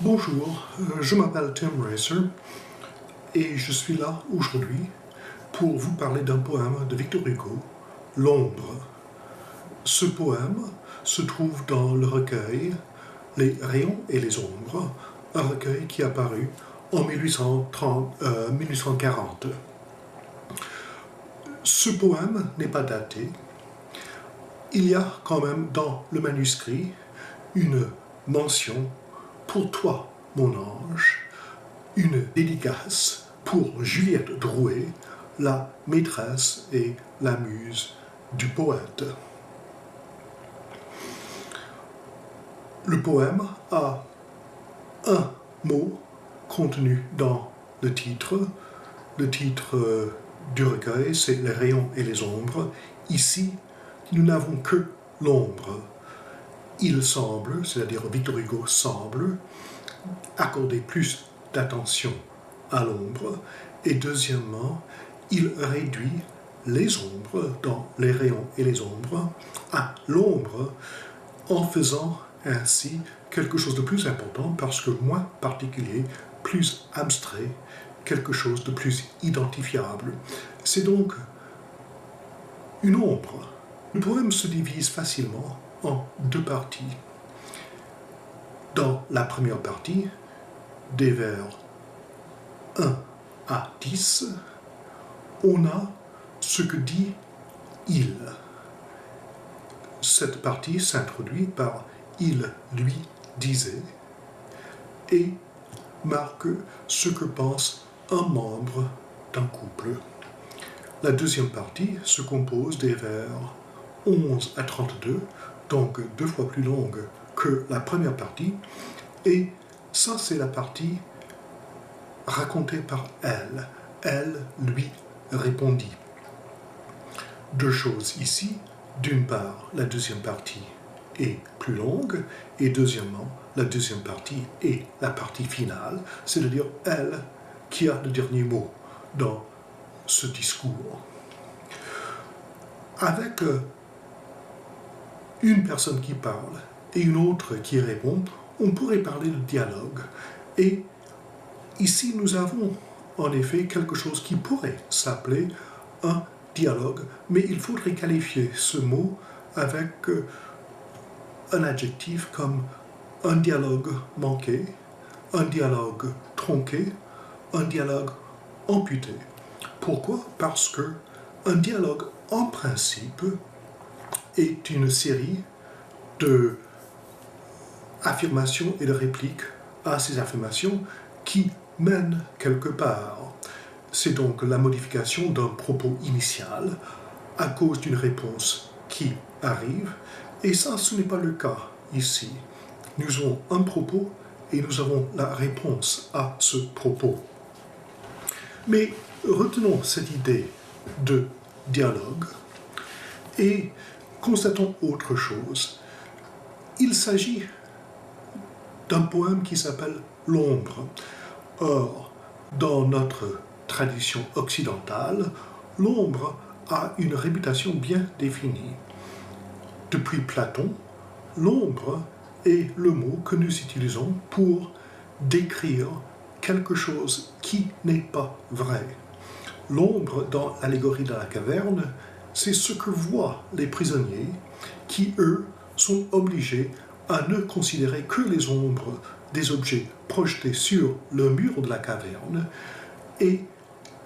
Bonjour, je m'appelle Tim Racer et je suis là aujourd'hui pour vous parler d'un poème de Victor Hugo, L'ombre. Ce poème se trouve dans le recueil Les rayons et les ombres, un recueil qui est apparu en 1840. Ce poème n'est pas daté. Il y a quand même dans le manuscrit une mention pour toi, mon ange, une dédicace pour Juliette Drouet, la maîtresse et la muse du poète. Le poème a un mot contenu dans le titre. Le titre du recueil, c'est Les rayons et les ombres. Ici, nous n'avons que l'ombre. Il semble, c'est-à-dire Victor Hugo semble, accorder plus d'attention à l'ombre. Et deuxièmement, il réduit les ombres dans les rayons et les ombres à l'ombre en faisant ainsi quelque chose de plus important parce que moins particulier, plus abstrait, quelque chose de plus identifiable. C'est donc une ombre. Le poème se divise facilement en deux parties. Dans la première partie, des vers 1 à 10, on a ce que dit il. Cette partie s'introduit par il lui disait et marque ce que pense un membre d'un couple. La deuxième partie se compose des vers 11 à 32, donc 2 fois plus longue que la première partie, et ça c'est la partie racontée par elle. Elle lui répondit. Deux choses ici. D'une part, la deuxième partie est plus longue, et deuxièmement, la deuxième partie est la partie finale, c'est-à-dire elle qui a le dernier mot dans ce discours. Avec une personne qui parle et une autre qui répond, on pourrait parler de dialogue. Et ici, nous avons en effet quelque chose qui pourrait s'appeler un dialogue, mais il faudrait qualifier ce mot avec un adjectif comme un dialogue manqué, un dialogue tronqué, un dialogue amputé. Pourquoi? Parce que un dialogue, en principe, est une série de affirmations et de répliques à ces affirmations qui mènent quelque part. C'est donc la modification d'un propos initial à cause d'une réponse qui arrive, et ça, ce n'est pas le cas ici. Nous avons un propos et nous avons la réponse à ce propos. Mais retenons cette idée de dialogue et constatons autre chose. Il s'agit d'un poème qui s'appelle L'ombre. Or, dans notre tradition occidentale, l'ombre a une réputation bien définie. Depuis Platon, l'ombre est le mot que nous utilisons pour décrire quelque chose qui n'est pas vrai. L'ombre dans l'allégorie de la caverne, c'est ce que voient les prisonniers qui, eux, sont obligés à ne considérer que les ombres des objets projetés sur le mur de la caverne, et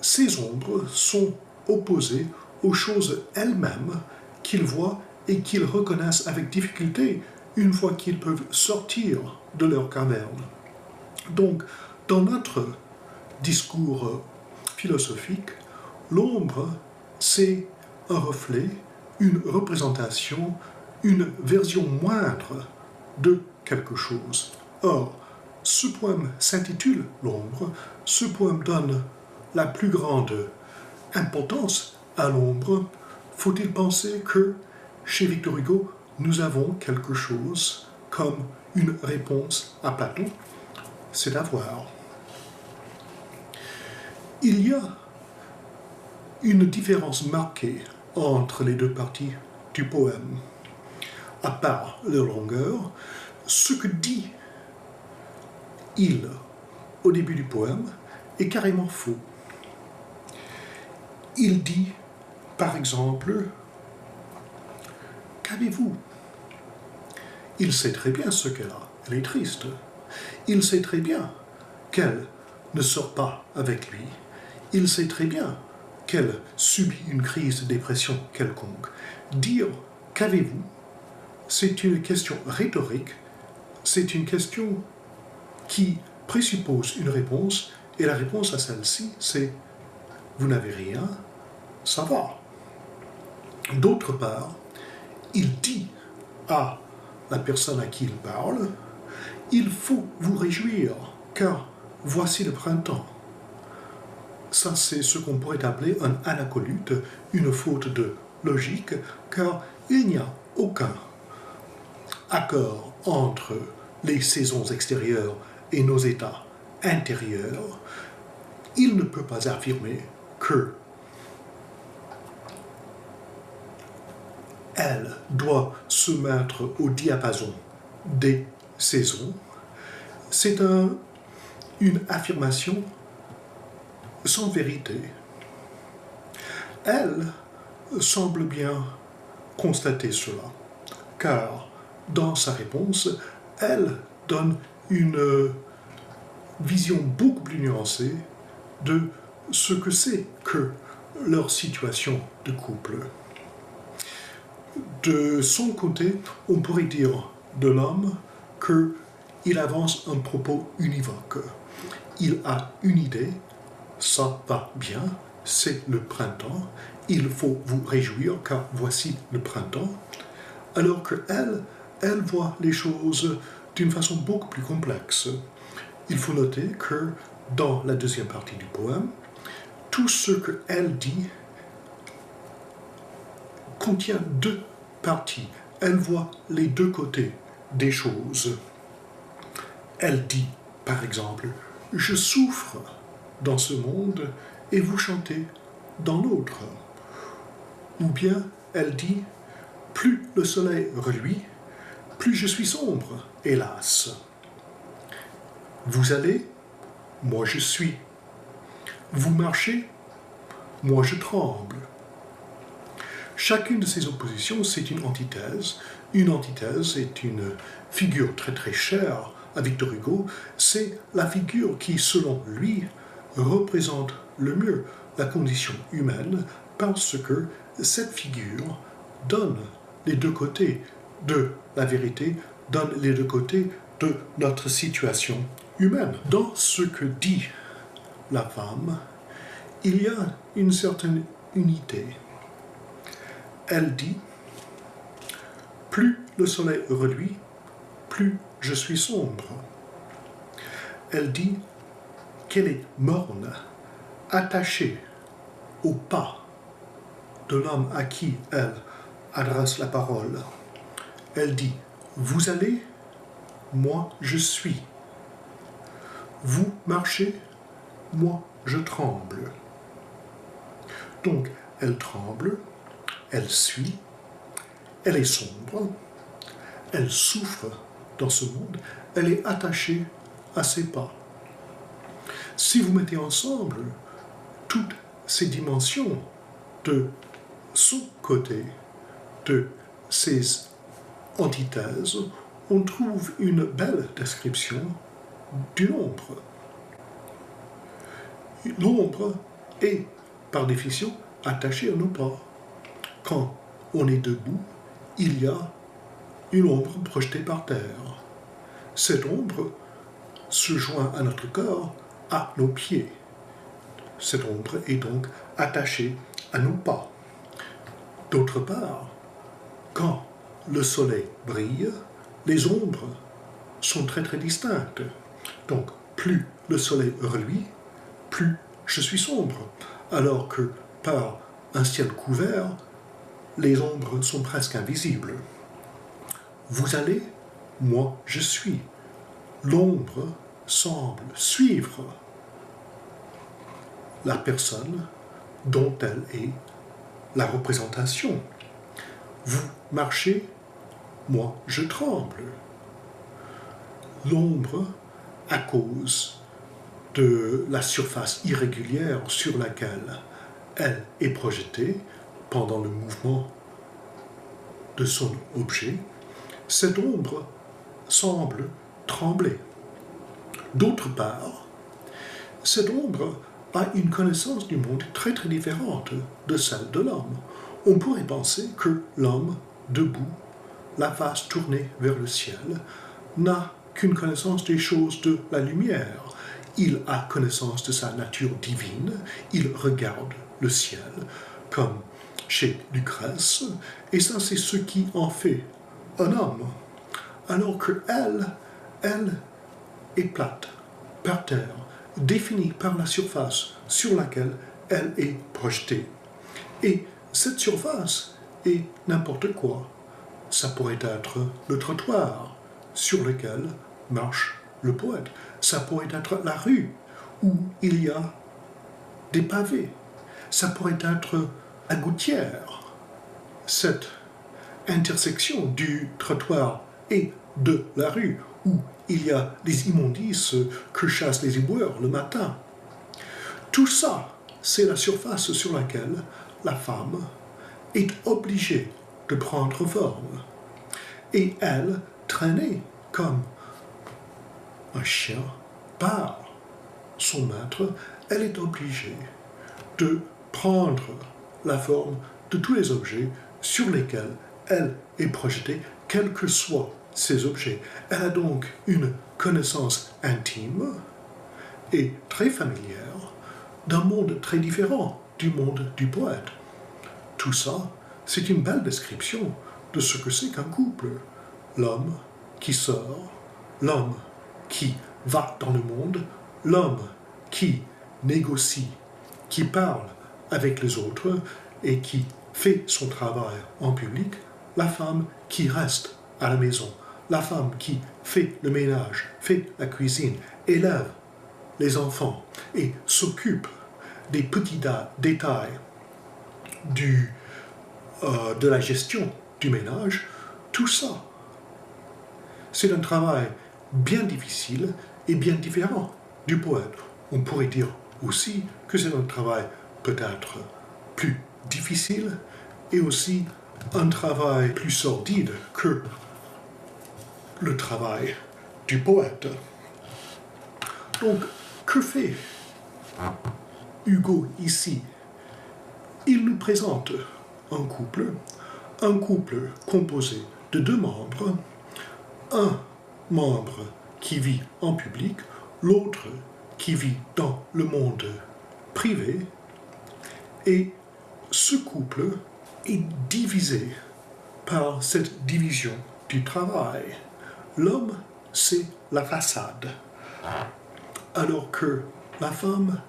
ces ombres sont opposées aux choses elles-mêmes qu'ils voient et qu'ils reconnaissent avec difficulté une fois qu'ils peuvent sortir de leur caverne. Donc, dans notre discours philosophique, l'ombre, c'est un reflet, une représentation, une version moindre de quelque chose. Or, ce poème s'intitule L'ombre. Ce poème donne la plus grande importance à l'ombre. Faut-il penser que chez Victor Hugo, nous avons quelque chose comme une réponse à Platon? C'est à voir. Il y a une différence marquée entre les deux parties du poème. À part leur longueur, ce que dit il, au début du poème, est carrément faux. Il dit, par exemple, « Qu'avez-vous » Il sait très bien ce qu'elle a. Elle est triste. Il sait très bien qu'elle ne sort pas avec lui. Il sait très bien qu'elle subit une crise de dépression quelconque. Dire « qu'avez-vous » c'est une question rhétorique, c'est une question qui présuppose une réponse, et la réponse à celle-ci, c'est « vous n'avez rien, ça va ». D'autre part, il dit à la personne à qui il parle, « il faut vous réjouir, car voici le printemps ». Ça, c'est ce qu'on pourrait appeler un anacolute, une faute de logique, car il n'y a aucun accord entre les saisons extérieures et nos états intérieurs. Il ne peut pas affirmer que elle doit se mettre au diapason des saisons. C'est une affirmation sans vérité. Elle semble bien constater cela, car dans sa réponse, elle donne une vision beaucoup plus nuancée de ce que c'est que leur situation de couple. De son côté, on pourrait dire de l'homme qu'il avance un propos univoque. Il a une idée, ça va bien, c'est le printemps, il faut vous réjouir car voici le printemps, alors qu'elle, elle voit les choses d'une façon beaucoup plus complexe. Il faut noter que dans la deuxième partie du poème, tout ce qu'elle dit contient deux parties. Elle voit les deux côtés des choses. Elle dit, par exemple, « Je souffre dans ce monde et vous chantez dans l'autre ». Ou bien elle dit, « Plus le soleil reluit, plus je suis sombre, hélas. Vous allez, moi je suis. Vous marchez, moi je tremble. » Chacune de ces oppositions, c'est une antithèse. Une antithèse est une figure très très chère à Victor Hugo. C'est la figure qui, selon lui, représente le mieux la condition humaine parce que cette figure donne les deux côtés de la vérité, donne les deux côtés de notre situation humaine. Dans ce que dit la femme, il y a une certaine unité. Elle dit « Plus le soleil reluit, plus je suis sombre. » Elle dit qu'elle est morne, attachée au pas de l'homme à qui elle adresse la parole. Elle dit « Vous allez, moi je suis. Vous marchez, moi je tremble. » Donc, elle tremble, elle suit, elle est sombre, elle souffre dans ce monde, elle est attachée à ses pas. Si vous mettez ensemble toutes ces dimensions de son côté, de ces antithèses, on trouve une belle description d'une ombre. L'ombre est, par définition, attachée à nos pas. Quand on est debout, il y a une ombre projetée par terre. Cette ombre se joint à notre corps, à nos pieds. Cette ombre est donc attachée à nos pas. D'autre part, quand le soleil brille, les ombres sont très très distinctes. Donc, plus le soleil reluit, plus je suis sombre. Alors que par un ciel couvert, les ombres sont presque invisibles. Vous allez, moi je suis. L'ombre semble suivre la personne dont elle est la représentation. Vous marchez, moi je tremble. L'ombre à cause de la surface irrégulière sur laquelle elle est projetée pendant le mouvement de son objet, cette ombre semble trembler. D'autre part, cette ombre a une connaissance du monde très très différente de celle de l'homme. On pourrait penser que l'homme, debout, la face tournée vers le ciel, n'a qu'une connaissance des choses de la lumière. Il a connaissance de sa nature divine, il regarde le ciel, comme chez Lucrèce, et ça c'est ce qui en fait un homme. Alors que elle est plate, par terre, définie par la surface sur laquelle elle est projetée. Et cette surface est n'importe quoi. Ça pourrait être le trottoir sur lequel marche le poète. Ça pourrait être la rue où il y a des pavés. Ça pourrait être la gouttière. Cette intersection du trottoir et de la rue où il y a des immondices que chassent les éboueurs le matin. Tout ça, c'est la surface sur laquelle la femme est obligée de prendre forme. Et elle, traînée comme un chien par son maître, elle est obligée de prendre la forme de tous les objets sur lesquels elle est projetée, quels que soient ces objets. Elle a donc une connaissance intime et très familière d'un monde très différent du monde du poète. Tout ça, c'est une belle description de ce que c'est qu'un couple. L'homme qui sort, l'homme qui va dans le monde, l'homme qui négocie, qui parle avec les autres et qui fait son travail en public, la femme qui reste à la maison, la femme qui fait le ménage, fait la cuisine, élève les enfants et s'occupe des petits détails de la gestion du ménage, tout ça, c'est un travail bien difficile et bien différent du poète. On pourrait dire aussi que c'est un travail peut-être plus difficile et aussi un travail plus sordide que le travail du poète. Donc, que fait Hugo ici? Il nous présente un couple composé de deux membres, un membre qui vit en public, l'autre qui vit dans le monde privé, et ce couple est divisé par cette division du travail. L'homme, c'est la façade, alors que la femme,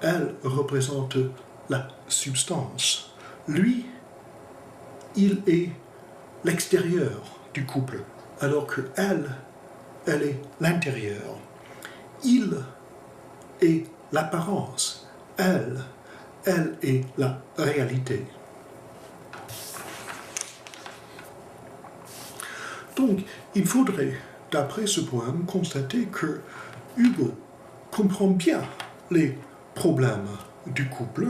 elle représente la substance. Lui, il est l'extérieur du couple, alors que elle est l'intérieur. Il est l'apparence, elle est la réalité. Donc, il faudrait, d'après ce poème, constater que Hugo comprend bien les problèmes du couple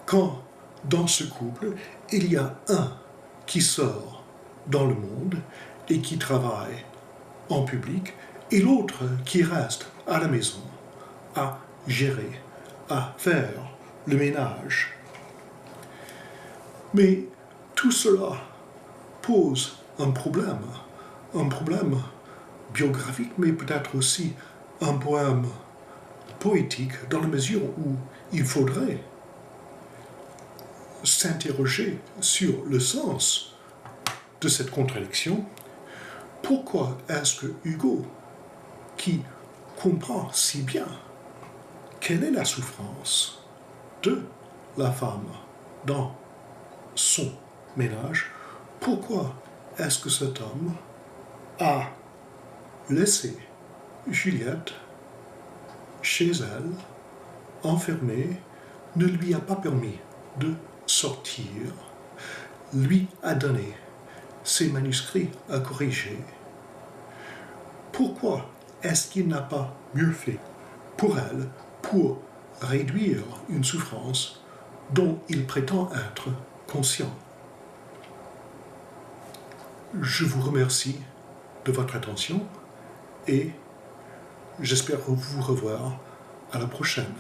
quand, dans ce couple, il y a un qui sort dans le monde et qui travaille en public, et l'autre qui reste à la maison à gérer, à faire le ménage. Mais tout cela pose un problème biographique, mais peut-être aussi un poème poétique, dans la mesure où il faudrait s'interroger sur le sens de cette contradiction. Pourquoi est-ce que Hugo, qui comprend si bien quelle est la souffrance de la femme dans son ménage, pourquoi est-ce que cet homme a laissé Juliette chez elle, enfermée, ne lui a pas permis de sortir, lui a donné ses manuscrits à corriger? Pourquoi est-ce qu'il n'a pas mieux fait pour elle pour réduire une souffrance dont il prétend être conscient? Je vous remercie de votre attention et j'espère vous revoir à la prochaine.